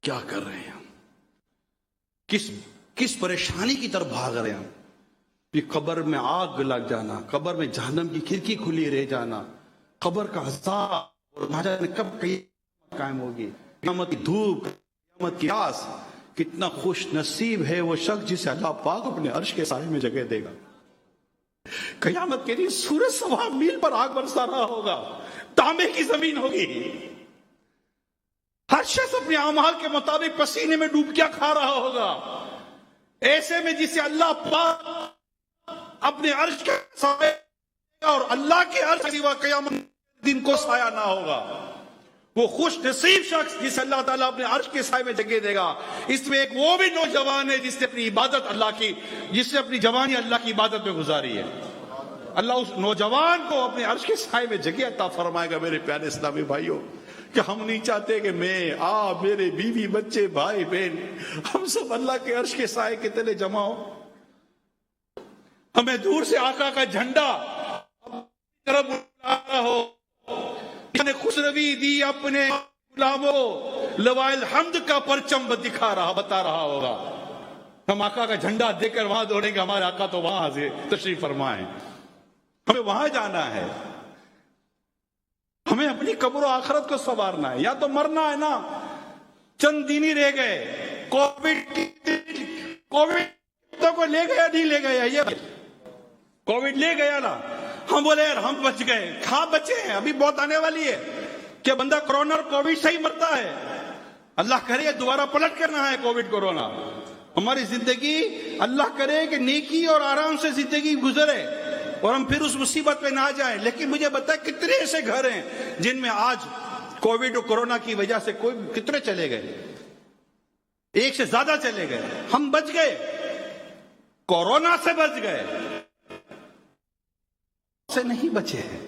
کیا کر رہے ہیں ہم؟ کس پریشانی کی طرف بھاگ رہے ہیں ہم؟ کہ قبر میں آگ لگ جانا، قبر میں جہنم کی کھڑکی کھلی رہ جانا، قبر کا عذاب، اور نہ جانے کب قیامت قائم ہوگی، قیامت کی دھوپ، قیامت کی آس۔ کتنا خوش نصیب ہے وہ شخص جسے اللہ پاک اپنے عرش کے سائے میں جگہ دے گا۔ قیامت کے دن سورج 1.25 میل پر آگ برسا رہا ہوگا، تانبے کی زمین ہوگی، ہر شخص اپنے اعمال کے مطابق پسینے میں ڈوبکیاں کھا رہا ہوگا، ایسے میں جسے اللہ پاک اپنے عرش کے سائے اور اللہ کے عرش کے سوا قیامت دن کو سایہ نہ ہوگا، وہ خوش نصیب شخص جسے اللہ تعالیٰ اپنے عرش کے سائے میں جگہ دے گا۔ اس میں ایک وہ بھی نوجوان ہے جس نے اپنی عبادت جس نے اپنی جوانی اللہ کی عبادت میں گزاری ہے۔ اللہ اس نوجوان کو اپنے عرش کے سائے میں جگہ عطا فرمائے گا۔ میرے پیارے اسلامی بھائیوں، کہ ہم نہیں چاہتے کہ میں، آپ، میرے بیوی، بچے، بھائی بہن، ہم سب اللہ کے عرش کے سائے کے تلے جمع ہو، ہمیں دور سے آقا کا جھنڈا اپنی طرف بلا رہا ہو، نے خوشروی دی اپنے غلاموں کو، لوائے الحمد کا پرچم بتا رہا ہوگا۔ ہم آقا کا جھنڈا دے کر وہاں دوڑیں گے، ہمارے آقا تو وہاں حاضر تشریف فرمائیں، ہمیں وہاں جانا ہے، ہمیں اپنی قبر و آخرت کو سنوارنا ہے۔ یا تو مرنا ہے نا، چند دن ہی رہ گئے، کووڈ تو کو لے گیا نہیں لے گیا، یہ کووڈ لے گیا نا، ہم بولے یار ہم بچ گئے، کہاں بچے ہیں، ابھی بہت آنے والی ہے کہ بندہ کرونا اور کووڈ سے ہی مرتا ہے۔ اللہ کرے دوبارہ پلٹ کرنا ہے کووڈ کورونا، ہماری زندگی اللہ کرے کہ نیکی اور آرام سے زندگی گزرے اور ہم پھر اس مصیبت پہ نہ جائیں۔ لیکن مجھے بتائیں کتنے ایسے گھر ہیں جن میں آج کووڈ اور کورونا کی وجہ سے کتنے چلے گئے، ایک سے زیادہ چلے گئے۔ ہم بچ گئے، کورونا سے بچ گئے، سے نہیں بچے ہیں،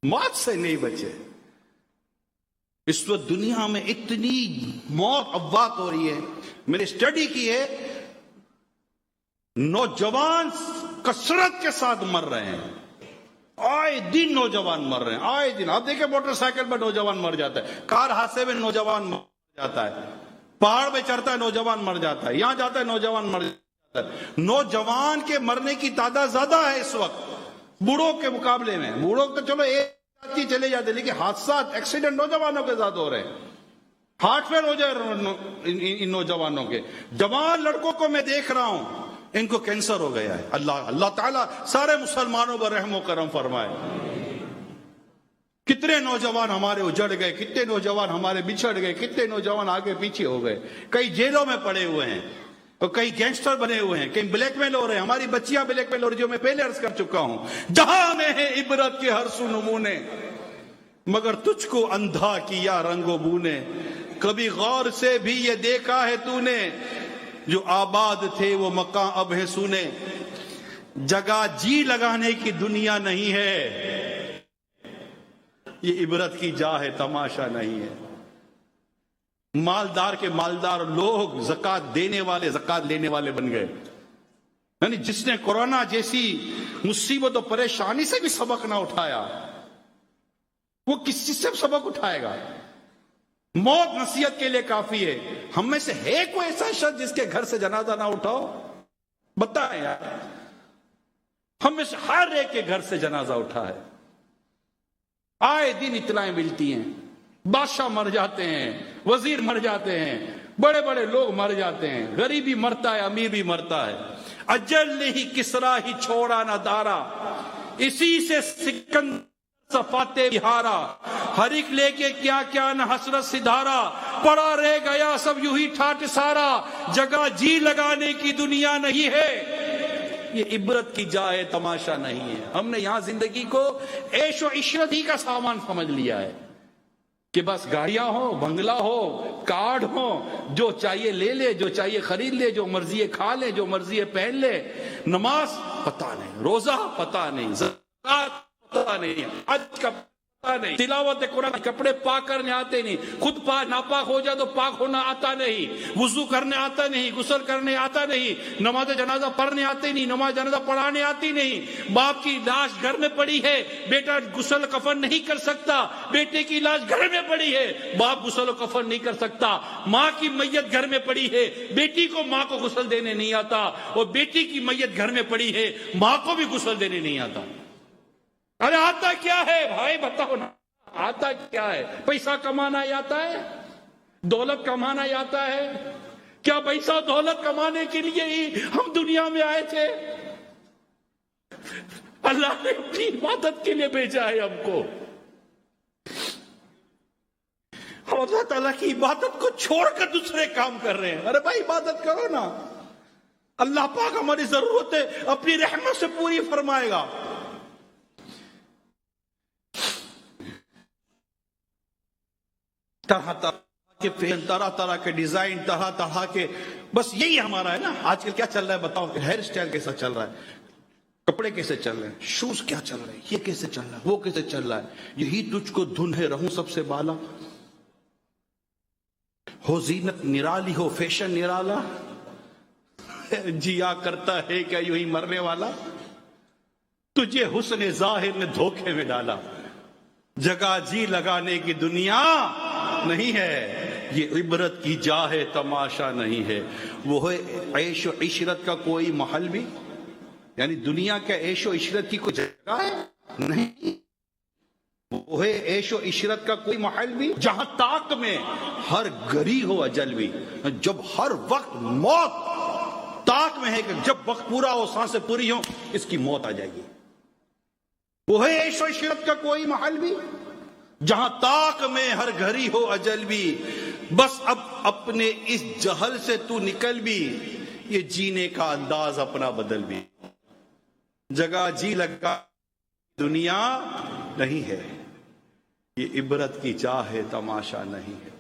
موت سے نہیں بچے۔ اس وقت دنیا میں اتنی موت افوات ہو رہی ہے، میں نے اسٹڈی کی ہے، نوجوان کثرت کے ساتھ مر رہے ہیں، آئے دن نوجوان مر رہے ہیں، آئے دن۔ آپ دیکھیں موٹر سائیکل پر نوجوان مر جاتا ہے، کار حادثے میں نوجوان مر جاتا ہے، پہاڑ پہ چڑھتا ہے نوجوان مر جاتا ہے، یہاں جاتا ہے نوجوان مر جاتا ہے۔ نوجوان کے مرنے کی تعداد زیادہ ہے اس وقت بوڑھوں کے مقابلے میں۔ بوڑھوں تو چلو ایک ہی چلے جاتے، لیکن حادثات، ایکسیڈنٹ نوجوانوں کے ساتھ ہو رہے ہیں، ہارٹ فیل ہو جائے ان نوجوانوں کے۔ جوان لڑکوں کو میں دیکھ رہا ہوں، ان کو کینسر ہو گیا ہے۔ اللہ تعالیٰ سارے مسلمانوں پر رحم و کرم فرمائے۔ کتنے نوجوان ہمارے اجڑ گئے، کتنے نوجوان ہمارے بچھڑ گئے، کتنے نوجوان آگے پیچھے ہو گئے، کئی جیلوں میں پڑے ہوئے ہیں اور کئی گینگسٹر بنے ہوئے ہیں، کئی بلیک میل ہو رہے ہیں، ہماری بچیاں بلیک میل ہو رہی ہیں، جو میں پہلے عرض کر چکا ہوں۔ جہاں میں ہے عبرت کے ہر سو نمونے، مگر تجھ کو اندھا کیا رنگ و بو نے، کبھی غور سے بھی یہ دیکھا ہے تو نے، جو آباد تھے وہ مکان اب ہے سونے، جگہ جی لگانے کی دنیا نہیں ہے، یہ عبرت کی جا ہے تماشا نہیں ہے۔ مالدار کے مالدار لوگ زکوٰۃ دینے والے زکوٰۃ لینے والے بن گئے، یعنی جس نے کورونا جیسی مصیبت و پریشانی سے بھی سبق نہ اٹھایا، وہ کس چیز سے سبق اٹھائے گا؟ موت نصیحت کے لیے کافی ہے۔ ہم میں سے ہے کوئی ایسا شخص جس کے گھر سے جنازہ نہ اٹھاؤ؟ بتائیں یار، ہم میں سے ہر ایک کے گھر سے جنازہ اٹھا ہے۔ آئے دن اطلاعیں ملتی ہیں، بادشاہ مر جاتے ہیں، وزیر مر جاتے ہیں، بڑے بڑے لوگ مر جاتے ہیں، غریب بھی مرتا ہے، امیر بھی مرتا ہے۔ اجل ہی کسرا ہی چھوڑا نہ دارا، اسی سے سکندر صفاتے بہارا، ہر ایک لے کے کیا کیا نہ حسرت سدھارا، پڑا رہ گیا سب یوں ہی ٹھاٹ سارا، جگہ جی لگانے کی دنیا نہیں ہے، یہ عبرت کی جا ہے تماشا نہیں ہے۔ ہم نے یہاں زندگی کو عیش و عشرت ہی کا سامان سمجھ لیا ہے کہ بس گاڑیاں ہو، بنگلہ ہو، کارڈ ہو، جو چاہیے لے لے، جو چاہیے خرید لے، جو مرضی کھا لے، جو مرضی پہن لے۔ نماز پتہ نہیں، روزہ پتہ نہیں، زکوٰۃ پتہ نہیں، حج کا نہیں، تلاوت قرآن، کپڑے پاک کرنے آتے نہیں، خود ناپاک ہو جائے تو پاک ہونا آتا نہیں، وضو کرنے آتا نہیں، غسل کرنے آتا نہیں، نماز جنازہ پڑھنے آتے نہیں، نماز جنازہ پڑھانے آتی نہیں، باپ کی لاش گھر میں پڑی ہے، بیٹا غسل کفن نہیں کر سکتا، بیٹے کی لاش گھر میں پڑی ہے، باپ غسل و کفن نہیں کر سکتا، ماں کی میت گھر میں پڑی ہے، بیٹی کو ماں کو غسل دینے نہیں آتا، اور بیٹی کی میت گھر میں پڑی ہے، ماں کو بھی غسل دینے نہیں آتا۔ ارے آتا کیا ہے بھائی بتاؤ نا، آتا کیا ہے؟ پیسہ کمانا آتا ہے، دولت کمانا آتا ہے کیا؟ پیسہ دولت کمانے کے لیے ہی ہم دنیا میں آئے تھے؟ اللہ نے اپنی عبادت کے لیے بھیجا ہے ہم کو، ہم اللہ تعالیٰ کی عبادت کو چھوڑ کر دوسرے کام کر رہے ہیں۔ ارے بھائی عبادت کرو نا، اللہ پاک ہماری ضرورتیں اپنی رحمت سے پوری فرمائے گا۔ طرح طرح کے فیشن، طرح طرح کے ڈیزائن، طرح طرح کے، بس یہی ہمارا ہے نا۔ آج کل کیا چل رہا ہے بتاؤ؟ ہیئر سٹائل کیسا چل رہا ہے، کپڑے کیسے چل رہے ہیں، شوز کیا چل رہے ہیں، یہ کیسے چل رہا ہے، وہ کیسے چل رہا ہے، یہی تجھ کو دھن ہے رہوں سب سے بالا، ہو زینت نرالی ہو فیشن نرالا، جیا کرتا ہے کیا یوں ہی مرنے والا، تجھے حسن ظاہر نے دھوکے میں ڈالا، جگہ جی لگانے کی دنیا نہیں ہے، یہ عبرت کی جا ہے تماشا نہیں ہے۔ وہ ہے عیش و عشرت کا کوئی محل بھی، یعنی دنیا کا عیش و عشرت کی کوئی جگہ ہے نہیں، وہ ہے عیش و عشرت کا کوئی محل بھی جہاں طاق میں ہر گھڑی ہو اجل بھی، جب ہر وقت موت طاق میں ہے کہ جب وقت پورا ہو، سانسیں پوری ہو، اس کی موت آ جائے گی۔ وہ ہے عیش و عشرت کا کوئی محل بھی جہاں طاق میں ہر گھڑی ہو اجل بھی، بس اب اپنے اس جہل سے تو نکل بھی، یہ جینے کا انداز اپنا بدل بھی، جگہ جی لگا دنیا نہیں ہے، یہ عبرت کی جا ہے تماشا نہیں ہے۔